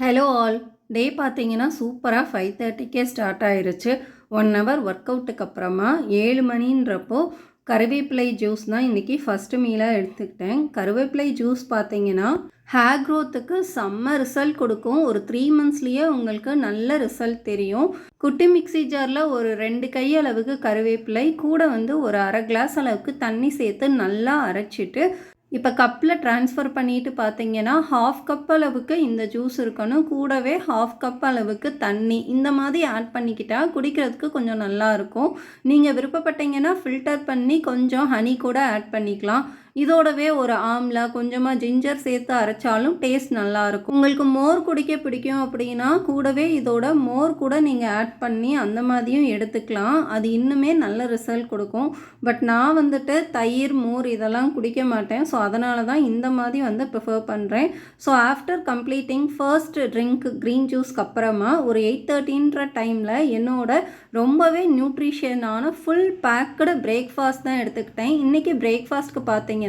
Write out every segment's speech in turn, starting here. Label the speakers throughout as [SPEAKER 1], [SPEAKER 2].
[SPEAKER 1] Hello all. டே பார்த்தீங்கன்னா சூப்பராக 5:30க்கே start ஆயிருச்சு. 1 ஹவர் ஒர்க் அவுட்டுக்கு அப்புறமா 7 மணின்றப்போ கருவேப்பிலை ஜூஸ் தான் இன்றைக்கி ஃபஸ்ட்டு மீலாக எடுத்துக்கிட்டேன். கருவேப்பிலை ஜூஸ் பார்த்தீங்கன்னா ஹேர் க்ரோத்துக்கு செம்ம ரிசல்ட் கொடுக்கும். ஒரு 3 மந்த்ஸ்லேயே உங்களுக்கு நல்ல ரிசல்ட் தெரியும். குட்டி மிக்ஸி ஜாரில் ஒரு 2 கை அளவுக்கு கருவேப்பிலை கூட ஒரு அரை கிளாஸ் அளவுக்கு தண்ணி சேர்த்து நல்லா அரைச்சிட்டு இப்போ கப்பில் ட்ரான்ஸ்ஃபர் பண்ணிவிட்டு பார்த்தீங்கன்னா 1/2 கப் அளவுக்கு இந்த ஜூஸ் இருக்கணும். கூடவே 1/2 கப் அளவுக்கு தண்ணி இந்த மாதிரி ஆட் பண்ணிக்கிட்டால் குடிக்கிறதுக்கு கொஞ்சம் நல்லாயிருக்கும். நீங்கள் விருப்பப்பட்டீங்கன்னா ஃபில்டர் பண்ணி கொஞ்சம் ஹனி கூட ஆட் பண்ணிக்கலாம். இதோடவே ஒரு ஆம்லா கொஞ்சமாக ஜிஞ்சர் சேர்த்து அரைச்சாலும் டேஸ்ட் நல்லாயிருக்கும். உங்களுக்கு மோர் குடிக்க பிடிக்கும் அப்படின்னா கூடவே இதோட மோர் கூட நீங்கள் ஆட் பண்ணி அந்த மாதிரியும் எடுத்துக்கலாம். அது இன்னுமே நல்ல ரிசல்ட் கொடுக்கும். பட் நான் தயிர் மோர் இதெல்லாம் குடிக்க மாட்டேன். ஸோ அதனால தான் இந்த மாதிரி ப்ரிஃபர் பண்ணுறேன். So after completing first drink green ஜூஸ்க்கு அப்புறமா ஒரு 8:30ன்ற டைமில் என்னோட ரொம்பவே நியூட்ரிஷனான ஃபுல் பேக்கடு பிரேக்ஃபாஸ்ட் தான் எடுத்துக்கிட்டேன். இன்றைக்கி பிரேக்ஃபாஸ்ட்க்கு பார்த்தீங்கன்னா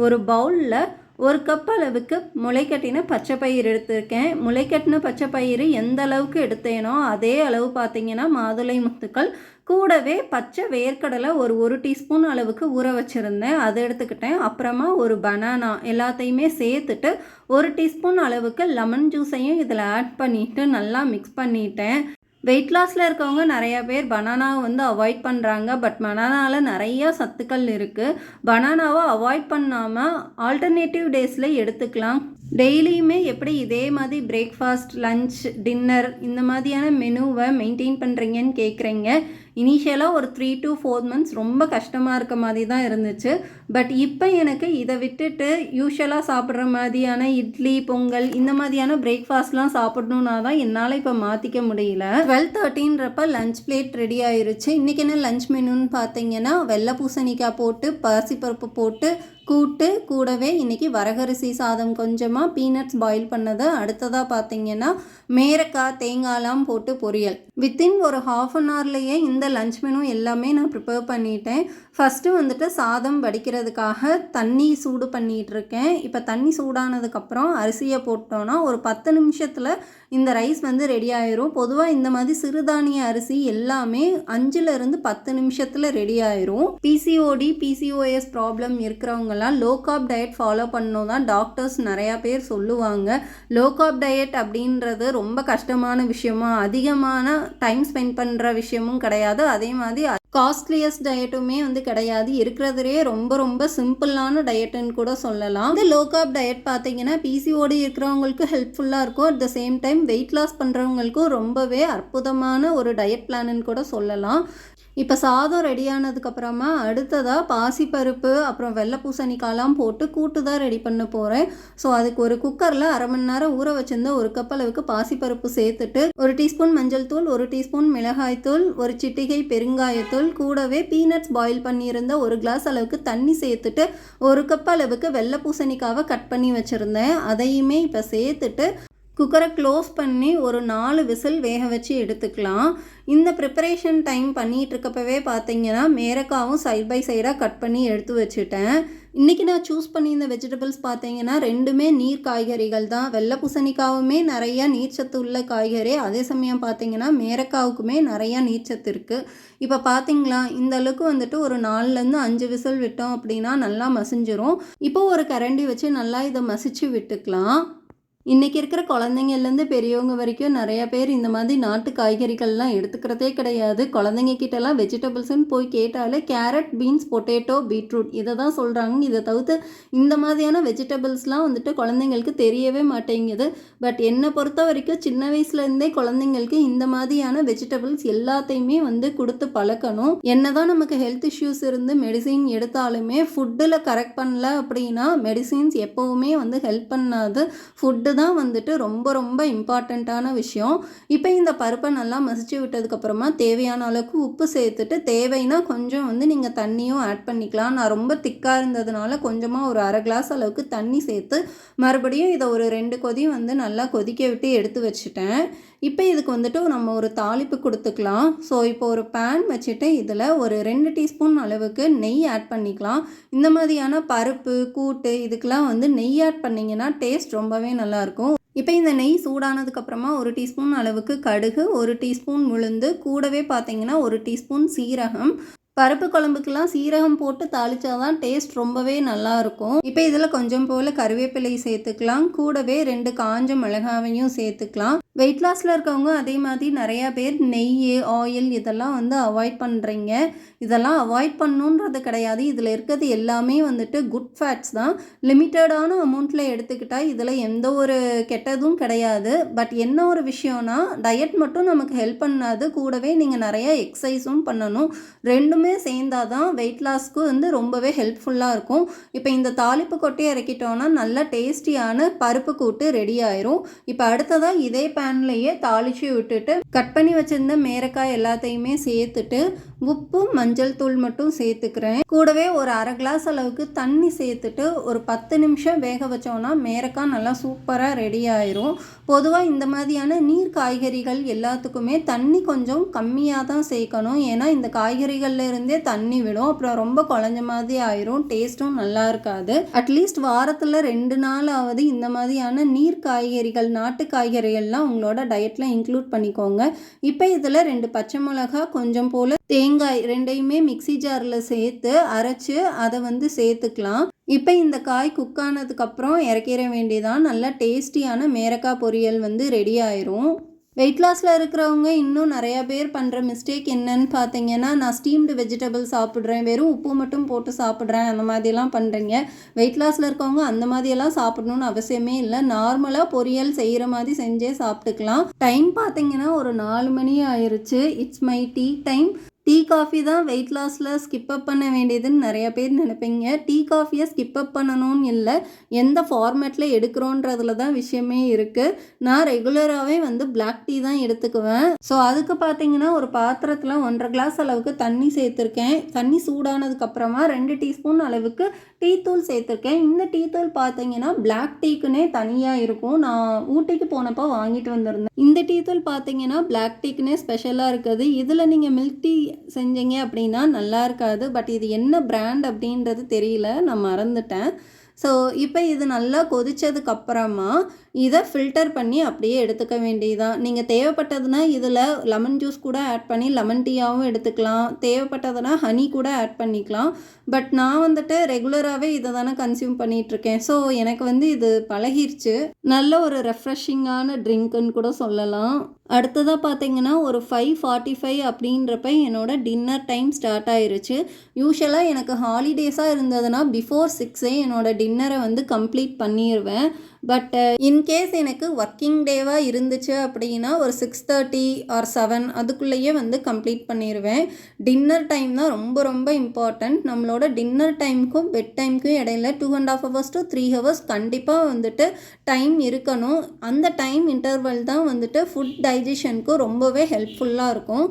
[SPEAKER 1] ஒரு பவுலில் 1 கப் அளவுக்கு முளைக்கட்டின பச்சைப்பயிறு எடுத்திருக்கேன். முளைக்கட்டின பச்சைப்பயிறு எந்த அளவுக்கு எடுத்தேனோ அதே அளவு பார்த்தீங்கன்னா மாதுளை முத்துக்கள் கூடவே பச்சை வேர்க்கடலை ஒரு டீஸ்பூன் அளவுக்கு ஊற வச்சுருந்தேன், அதை எடுத்துக்கிட்டேன். அப்புறமா ஒரு பனானா எல்லாத்தையுமே சேர்த்துட்டு 1 டீஸ்பூன் அளவுக்கு லெமன் ஜூஸையும் இதில் ஆட் பண்ணிவிட்டு நல்லா மிக்ஸ் பண்ணிட்டேன். வெயிட் லாஸில் இருக்கவங்க நிறையா பேர் பனானாவை அவாய்ட் பண்ணுறாங்க. பட் பனானாவில் நிறையா சத்துக்கள் இருக்குது. பனானாவை அவாய்ட் பண்ணாமல் ஆல்டர்னேட்டிவ் டேஸில் எடுத்துக்கலாம். டெய்லியுமே எப்படி இதே மாதிரி பிரேக்ஃபாஸ்ட், லஞ்ச், டின்னர் இந்த மாதிரியான மெனுவை மெயின்டைன் பண்ணுறீங்கன்னு கேட்குறீங்க. இனிஷியலாக ஒரு 3 to 4 months ரொம்ப கஷ்டமாக இருக்க மாதிரி தான் இருந்துச்சு. பட் இப்போ எனக்கு இதை விட்டுட்டு யூஷுவலாக சாப்பிட்ற மாதிரியான இட்லி, பொங்கல் இந்த மாதிரியான பிரேக்ஃபாஸ்ட்லாம் சாப்பிடணுன்னா தான் என்னால் இப்போ மாற்றிக்க முடியல. 12:30ன்றப்ப லஞ்ச் பிளேட் ரெடி ஆயிருச்சு. இன்றைக்கி என்ன லஞ்ச் மெனுன்னு பார்த்தீங்கன்னா வெள்ளை பூசணிக்காய் போட்டு பாசிப்பருப்பு போட்டு கூட்டு, கூடவே இன்றைக்கி வரகரிசி சாதம், கொஞ்சமாக பீனட்ஸ் பாயில் பண்ணது. அடுத்ததாக பார்த்தீங்கன்னா மேரக்காய், தேங்காய்லாம் போட்டு பொரியல். வித்தின் ஒரு 1/2 hourலேயே இந்த லஞ்ச் மெனு எல்லாமே நான் ப்ரிப்பேர் பண்ணிட்டேன். ஃபஸ்ட்டு சாதம் வடிக்கிறதுக்காக தண்ணி சூடு பண்ணிகிட்ருக்கேன். இப்போ தண்ணி சூடானதுக்கப்புறம் அரிசியை போட்டோன்னா ஒரு 10 நிமிஷத்தில் இந்த ரைஸ் ரெடி ஆயிரும். பொதுவாக இந்த மாதிரி சிறுதானிய அரிசி எல்லாமே 5லேருந்து 10 நிமிஷத்தில் ரெடி ஆயிரும். பிசிஓடி, பிசிஓஎஸ் ப்ராப்ளம் இருக்கிறவங்கலாம் லோ கார்ப் டயட் ஃபாலோ பண்ணணும் தான் டாக்டர்ஸ் நிறையா பேர் சொல்லுவாங்க. லோ கார்ப் டயட் அப்படின்றது ரொம்ப கஷ்டமான விஷயமா, அதிகமான டைம் ஸ்பெண்ட் பண்ணுற விஷயமும் கிடையாது. அதே மாதிரி காஸ்ட்லியஸ்ட் டயட்டுமே கிடையாது. இருக்கிறதுலே ரொம்ப ரொம்ப சிம்பிளான டயட்டுன்னு கூட சொல்லலாம். இந்த லோ கார்ப் டயட் பார்த்தீங்கன்னா பிசிஓடி இருக்கிறவங்களுக்கு ஹெல்ப்ஃபுல்லாக இருக்கும். At the same time weight loss பண்ணுறவங்களுக்கும் ரொம்பவே அற்புதமான ஒரு டயட் பிளான்னு கூட சொல்லலாம். இப்போ சாதம் ரெடியானதுக்கப்புறமா அடுத்ததாக பாசிப்பருப்பு அப்புறம் வெள்ளை பூசணிக்காய்லாம் போட்டு கூட்டு தான் ரெடி பண்ண போகிறேன். ஸோ அதுக்கு ஒரு குக்கரில் 1/2 மணி நேரம் ஊற வச்சிருந்த 1 கப் அளவுக்கு பாசிப்பருப்பு சேர்த்துட்டு 1 டீஸ்பூன் மஞ்சள் தூள், 1 டீஸ்பூன் மிளகாய்த்தூள், 1 சிட்டிகை பெருங்காயத்தூள், கூடவே பீனட்ஸ் பாயில் பண்ணியிருந்த 1 கிளாஸ் அளவுக்கு தண்ணி சேர்த்துட்டு 1 கப் அளவுக்கு வெள்ளை பூசணிக்காவை கட் பண்ணி வச்சுருந்தேன். அதையுமே இப்போ சேர்த்துட்டு குக்கரை க்ளோஸ் பண்ணி ஒரு 4 விசில் வேக வச்சு எடுத்துக்கலாம். இந்த ப்ரிப்பரேஷன் டைம் பண்ணிகிட்ருக்கப்பவே பார்த்தீங்கன்னா மேரக்காவும் சைட் பை சைடாக கட் பண்ணி எடுத்து வச்சுட்டேன். இன்றைக்கி நான் சூஸ் பண்ணியிருந்த வெஜிடபிள்ஸ் பார்த்தீங்கன்னா 2மே நீர் காய்கறிகள் தான். வெள்ளை பூசணிக்காவுமே நிறையா நீர்ச்சத்து உள்ள காய்கறி, அதே சமயம் பார்த்தீங்கன்னா மேரக்காவுக்குமே நிறையா நீர்ச்சத்து இருக்குது. இப்போ பார்த்தீங்களா இந்த அளவுக்கு ஒரு 4லேருந்து 5 விசில் விட்டோம் அப்படின்னா நல்லா மசிஞ்சிரும். இப்போது ஒரு கரண்டி வச்சு நல்லா இதை மசிச்சு விட்டுக்கலாம். இன்றைக்கி இருக்கிற குழந்தைங்கள்லேருந்து பெரியவங்க வரைக்கும் நிறையா பேர் இந்த மாதிரி நாட்டு காய்கறிகள்லாம் எடுத்துக்கிறதே கிடையாது. குழந்தைங்க கிட்டலாம் வெஜிடபிள்ஸ்ன்னு போய் கேட்டாலே கேரட், பீன்ஸ், பொட்டேட்டோ, பீட்ரூட் இதை தான் சொல்கிறாங்க. இதை தவிர்த்து இந்த மாதிரியான வெஜிடபிள்ஸ்லாம் குழந்தைங்களுக்கு தெரியவே மாட்டேங்குது. பட் என்னை பொறுத்த வரைக்கும் சின்ன வயசுலேருந்தே குழந்தைங்களுக்கு இந்த மாதிரியான வெஜிடபிள்ஸ் எல்லாத்தையுமே கொடுத்து பழக்கணும். என்ன தான் நமக்கு ஹெல்த் இஷ்யூஸ் இருந்து மெடிசின் எடுத்தாலுமே ஃபுட்டில் கரெக்ட் பண்ணல அப்படின்னா மெடிசின்ஸ் எப்போவுமே ஹெல்ப் பண்ணாது. ஃபுட்டு தான் ரொம்ப ரொம்ப இம்பார்ட்டண்ட்டான விஷயம். இப்போ இந்த பருப்பை நல்லா மசிச்சு விட்டதுக்கப்புறமா தேவையான அளவுக்கு உப்பு சேர்த்துட்டு தேவைன்னா கொஞ்சம் நீங்கள் தண்ணியும் ஆட் பண்ணிக்கலாம். நான் ரொம்ப திக்காக இருந்ததுனால கொஞ்சமாக ஒரு அரை கிளாஸ் அளவுக்கு தண்ணி சேர்த்து மறுபடியும் இதை ஒரு 2 கொதி நல்லா கொதிக்க விட்டு எடுத்து வச்சுட்டேன். இப்போ இதுக்கு நம்ம ஒரு தாளிப்பு கொடுத்துக்கலாம். ஸோ இப்போ ஒரு பேன் வச்சுட்டு இதில் ஒரு 2 டீஸ்பூன் அளவுக்கு நெய் ஆட் பண்ணிக்கலாம். இந்த மாதிரியான பருப்பு, கூட்டு இதுக்கெலாம் நெய் ஆட் பண்ணிங்கன்னா டேஸ்ட் ரொம்பவே நல்லாயிருக்கும். இப்போ இந்த நெய் சூடானதுக்கப்புறமா 1 டீஸ்பூன் அளவுக்கு கடுகு, 1 டீஸ்பூன் உளுந்து, கூடவே பார்த்தீங்கன்னா 1 டீஸ்பூன் சீரகம். பருப்பு குழம்புக்கெல்லாம் சீரகம் போட்டு தாளிச்சா தான் டேஸ்ட் ரொம்பவே நல்லாயிருக்கும். இப்போ இதில் கொஞ்சம் போல் கருவேப்பிலை சேர்த்துக்கலாம். கூடவே 2 காஞ்ச மிளகாவையும் சேர்த்துக்கலாம். வெயிட் லாஸில் இருக்கவங்க அதே மாதிரி நிறையா பேர் நெய், ஆயில் இதெல்லாம் வந்து அவாய்ட் பண்ணுறீங்க. இதெல்லாம் அவாய்ட் பண்ணணுன்றது கிடையாது. இதில் இருக்கிறது எல்லாமே வந்துட்டு குட் ஃபேட்ஸ் தான். லிமிட்டடான அமௌண்ட்டில் எடுத்துக்கிட்டால் இதில் எந்த ஒரு கெட்டதும் கிடையாது. பட் என்ன ஒரு விஷயம்னா, டயட் மட்டும் நமக்கு ஹெல்ப் பண்ணாது. கூடவே நீங்கள் நிறையா எக்ஸசைஸும் பண்ணணும். ரெண்டுமே சேர்ந்தால் தான் வெயிட் லாஸ்க்கு வந்து ரொம்பவே ஹெல்ப்ஃபுல்லாக இருக்கும். இப்போ இந்த தாளிப்பு கொட்டி இறக்கிட்டோன்னா நல்ல டேஸ்டியான பருப்பு கூட்டு ரெடி ஆயிரும். இப்போ அடுத்ததாக இதே பேன்லேயே தாளித்து விட்டுட்டு கட் பண்ணி வச்சுருந்த மேரக்காய் எல்லாத்தையுமே சேர்த்துட்டு உப்பு, மஞ்சள் தூள் மட்டும் சேர்த்துக்கிறேன். கூடவே ஒரு அரை கிளாஸ் அளவுக்கு தண்ணி சேர்த்துட்டு ஒரு 10 நிமிஷம் வேக வச்சோன்னா மேரக்காய் நல்லா சூப்பராக ரெடி ஆயிரும். பொதுவாக இந்த மாதிரியான நீர் காய்கறிகள் எல்லாத்துக்குமே தண்ணி கொஞ்சம் கம்மியாக தான் சேர்க்கணும். ஏன்னா இந்த காய்கறிகள்ல இருந்தே தண்ணி விடும். அப்புறம் ரொம்ப குழஞ்ச மாதிரி ஆயிரும். டேஸ்ட்டும் நல்லா இருக்காது. அட்லீஸ்ட் வாரத்தில் 2 நாளாவது இந்த மாதிரியான நீர் காய்கறிகள், நாட்டு காய்கறிகள்லாம் உங்களோட டயட்டில் இன்க்ளூட் பண்ணிக்கோங்க. இப்போ இதில் 2 பச்சை மிளகா, கொஞ்சம் போல் தேங்காய் ரெண்டையுமே மிக்ஸி ஜாரில் சேர்த்து அரைச்சி அதை வந்து சேர்த்துக்கலாம். இப்போ இந்த காய் குக் ஆனதுக்கப்புறம் இறக்கிற வேண்டியதான். நல்லா டேஸ்டியான மேரக்காய் பொரியல் வந்து ரெடி ஆயிரும். வெயிட் லாஸில் இருக்கிறவங்க இன்னும் நிறையா பேர் பண்ணுற மிஸ்டேக் என்னன்னு பார்த்தீங்கன்னா, நான் ஸ்டீம்டு வெஜிடபிள் சாப்பிட்றேன், வெறும் உப்பு மட்டும் போட்டு சாப்பிட்றேன், அந்த மாதிரிலாம் பண்ணுறீங்க. வெயிட் லாஸில் இருக்கவங்க அந்த மாதிரியெல்லாம் சாப்பிடணுன்னு அவசியமே இல்லை. நார்மலாக பொரியல் செய்கிற மாதிரி செஞ்சே சாப்பிட்டுக்கலாம். டைம் பார்த்தீங்கன்னா ஒரு 4 மணி ஆயிடுச்சு. It's my tea time. Tea coffee தான் வெயிட் லாஸில் ஸ்கிப்பப் பண்ண வேண்டியதுன்னு நிறையா பேர் நினைப்பீங்க. டீ காஃபியை ஸ்கிப்பப் பண்ணணும்னு இல்லை, எந்த ஃபார்மேட்டில் எடுக்கிறோன்றதுல தான் விஷயமே இருக்குது. நான் ரெகுலராகவே வந்து பிளாக் டீ தான் எடுத்துக்குவேன். ஸோ அதுக்கு பார்த்தீங்கன்னா ஒரு பாத்திரத்தில் 1.5 கிளாஸ் அளவுக்கு தண்ணி சேர்த்துருக்கேன். தண்ணி சூடானதுக்கப்புறமா 2 டீஸ்பூன் அளவுக்கு டீ தூள் சேர்த்துருக்கேன். இந்த டீ தூள் பார்த்தீங்கன்னா பிளாக் டீக்குன்னே தனியாக இருக்கும். நான் ஊட்டிக்கு போனப்போ வாங்கிட்டு வந்திருந்தேன். இந்த டீ தூள் பார்த்தீங்கன்னா பிளாக் டீக்குன்னே ஸ்பெஷலாக இருக்குது. இதில் நீங்கள் மில்க் டீ செஞ்சீங்க அப்படின்னா நல்லா இருக்காது. பட் இது என்ன பிராண்ட் அப்படின்றது தெரியல, நான் மறந்துட்டேன். ஸோ இப்போ இது நல்லா கொதித்ததுக்கப்புறமா இதை ஃபில்டர் பண்ணி அப்படியே எடுத்துக்க வேண்டியதான். நீங்கள் தேவைப்பட்டதுன்னா இதில் லெமன் ஜூஸ் கூட ஆட் பண்ணி லெமன் டீயாகவும் எடுத்துக்கலாம். தேவைப்பட்டதுன்னா ஹனி கூட ஆட் பண்ணிக்கலாம். பட் நான் வந்துட்டு ரெகுலராகவே இதை தானே கன்சியூம் பண்ணிகிட்ருக்கேன். ஸோ எனக்கு வந்து இது பழகிருச்சு. நல்ல ஒரு ரெஃப்ரெஷிங்கான ட்ரிங்க்குன்னு கூட சொல்லலாம். அடுத்ததாக பார்த்தீங்கன்னா ஒரு 5:45 அப்படின்றப்ப என்னோடய டின்னர் டைம் ஸ்டார்ட் ஆயிருச்சு. யூஷுவலாக எனக்கு ஹாலிடேஸாக இருந்ததுன்னா பிஃபோர் 6 என்னோடய டின்னரை வந்து கம்ப்ளீட் பண்ணிடுவேன். பட் இன்கேஸ் எனக்கு ஒர்க்கிங் டேவாக இருந்துச்சு அப்படின்னா ஒரு 6:30 ஆர் 7 அதுக்குள்ளேயே வந்து கம்ப்ளீட் பண்ணிடுவேன். டின்னர் டைம் தான் ரொம்ப ரொம்ப இம்பார்ட்டண்ட். நம்மளோட டின்னர் டைமுக்கும் பெட் டைமுக்கும் இடையில 2.5 hours to 3 hours கண்டிப்பாக வந்துட்டு டைம் இருக்கணும். அந்த டைம் இன்டர்வல் தான் வந்துட்டு ஃபுட் டைஜஷனுக்கு ரொம்பவே ஹெல்ப்ஃபுல்லாக இருக்கும்.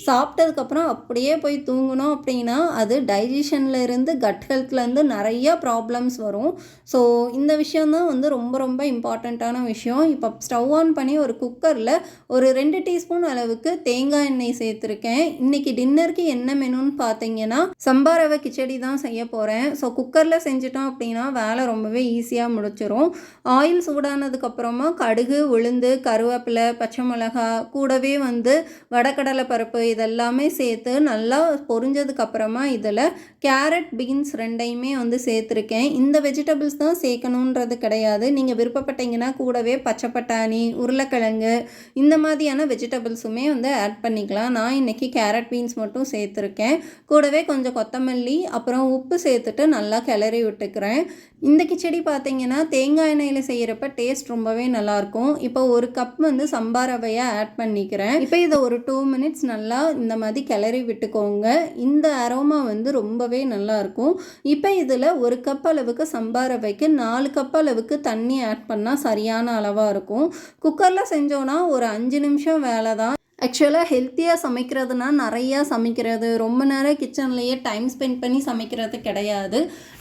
[SPEAKER 1] சாப்பிட்டதுக்கப்புறம் அப்படியே போய் தூங்கணும் அப்படின்னா அது டைஜஷனில் இருந்து கட் ஹெல்த்லேருந்து நிறையா ப்ராப்ளம்ஸ் வரும். ஸோ இந்த விஷயந்தான் வந்து ரொம்ப ரொம்ப இம்பார்ட்டண்ட்டான விஷயம். இப்போ ஸ்டவ் ஆன் பண்ணி ஒரு குக்கரில் ஒரு 2 டீஸ்பூன் அளவுக்கு தேங்காய் எண்ணெய் சேர்த்துருக்கேன். இன்றைக்கி டின்னருக்கு என்ன மெனுன்னு பார்த்தீங்கன்னா சம்பா ரவை கிச்சடி தான் செய்ய போகிறேன். ஸோ குக்கரில் செஞ்சிட்டோம் அப்படின்னா வேலை ரொம்பவே ஈஸியாக முடிச்சிடும். ஆயில் சூடானதுக்கப்புறமா கடுகு, உளுந்து, கருவேப்பிலை, பச்சை மிளகா, கூடவே வந்து வடக்கடலை பருப்பு இதெல்லாமே சேர்த்து நல்லா பொரிஞ்சதுக்கப்புறமா இதில் கேரட், பீன்ஸ் ரெண்டையுமே வந்து சேர்த்துருக்கேன். இந்த வெஜிடபிள்ஸ் தான் சேர்க்கணுன்றது கிடையாது. நீங்கள் விருப்பப்பட்டீங்கன்னா கூடவே பச்சை பட்டாணி, உருளைக்கிழங்கு இந்த மாதிரியான வெஜிடபிள்ஸுமே வந்து ஆட் பண்ணிக்கலாம். நான் இன்றைக்கி கேரட், பீன்ஸ் மட்டும் சேர்த்துருக்கேன். கூடவே கொஞ்சம் கொத்தமல்லி, அப்புறம் உப்பு சேர்த்துட்டு நல்லா கிளறி விட்டுக்கிறேன். இந்த கிச்சடி பார்த்தீங்கன்னா தேங்காய் எண்ணெயில் செய்கிறப்ப டேஸ்ட் ரொம்பவே நல்லாயிருக்கும். இப்போ ஒரு கப் வந்து சம்பா ரவையை ஆட் பண்ணிக்கிறேன். இப்போ இதை ஒரு 2 minutes நல்லா இந்த மாதிரி கிளறி விட்டுக்கோங்க. இந்த அரோமா வந்து ரொம்பவே நல்லாயிருக்கும். இப்போ இதில் 1 கப் அளவுக்கு சம்பா ரவைக்கு 4 கப் அளவுக்கு தண்ணி ஆட் பண்ணால் சரியான அளவாக இருக்கும். குக்கரில் செஞ்சோன்னா ஒரு 5 நிமிஷம் வேலை தான். ஆக்சுவலாக ஹெல்த்தியாக சமைக்கிறதுனா நிறையா சமைக்கிறது, ரொம்ப நேரம் கிச்சன்லேயே டைம் ஸ்பெண்ட் பண்ணி சமைக்கிறது கிடையாது.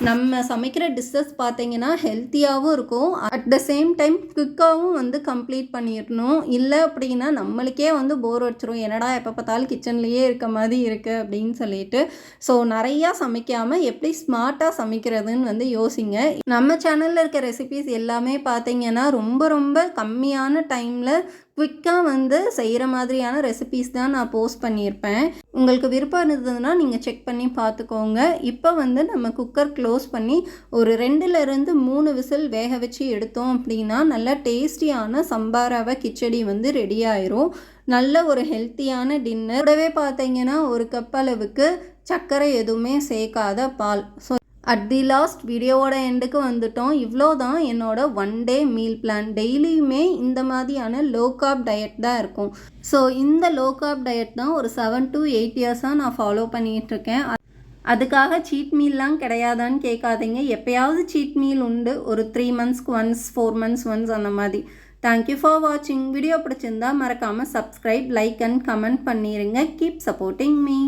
[SPEAKER 1] நம்ம சமைக்கிற டிஷ்ஷஸ் பார்த்திங்கன்னா ஹெல்த்தியாகவும் இருக்கும், அட் த சேம் டைம் குயிக்காகவும் வந்து கம்ப்ளீட் பண்ணிடணும். இல்லை அப்படின்னா நம்மளுக்கே வந்து போர் அடிச்சிடும், என்னடா எப்போ பார்த்தாலும் கிச்சன்லேயே இருக்க மாதிரி இருக்குது அப்படின்னு சொல்லிட்டு. ஸோ நிறையா சமைக்காமல் எப்படி ஸ்மார்ட்டாக சமைக்கிறதுன்னு வந்து யோசிங்க. நம்ம சேனலில் இருக்க ரெசிபீஸ் எல்லாமே பார்த்திங்கன்னா ரொம்ப ரொம்ப கம்மியான டைமில் குவிக்காக வந்து செய்கிற மாதிரியான ரெசிபீஸ் தான் நான் போஸ்ட் பண்ணியிருப்பேன். உங்களுக்கு விருப்பம் இருந்ததுன்னா நீங்கள் செக் பண்ணி பார்த்துக்கோங்க. இப்போ வந்து நம்ம குக்கர் க்ளோஸ் பண்ணி ஒரு 2லேருந்து 3 விசில் வேக வச்சு எடுத்தோம் அப்படின்னா நல்லா டேஸ்டியான சம்பா ரவை கிச்சடி வந்து ரெடி ஆயிரும். நல்ல ஒரு ஹெல்த்தியான டின்னர். கூடவே பார்த்தீங்கன்னா 1 கப் அளவுக்கு சர்க்கரை எதுவுமே சேர்க்காத பால். ஸோ அட் தி லாஸ்ட் வீடியோவோட எண்டுக்கு வந்துட்டோம். இவ்வளோ தான் என்னோட 1 டே மீல் பிளான். டெய்லியுமே இந்த மாதிரியான லோ கார்ப் டயட் தான் இருக்கும். ஸோ இந்த லோ கார்ப் டயட் தான் ஒரு 7 to 8 இயர்ஸாக நான் ஃபாலோ பண்ணிகிட்ருக்கேன். அதுக்காக சீட் மீல்லாம் கிடையாதான்னு கேட்காதீங்க. எப்போயாவது சீட் மீல் உண்டு, ஒரு 3 monthsக்கு ஒன்ஸ், 4 months ஒன்ஸ் அந்த மாதிரி. தேங்க்யூ ஃபார் வாட்சிங். வீடியோ பிடிச்சிருந்தா மறக்காமல் சப்ஸ்கிரைப், லைக் அண்ட் கமெண்ட் பண்ணிடுங்க. Keep supporting me.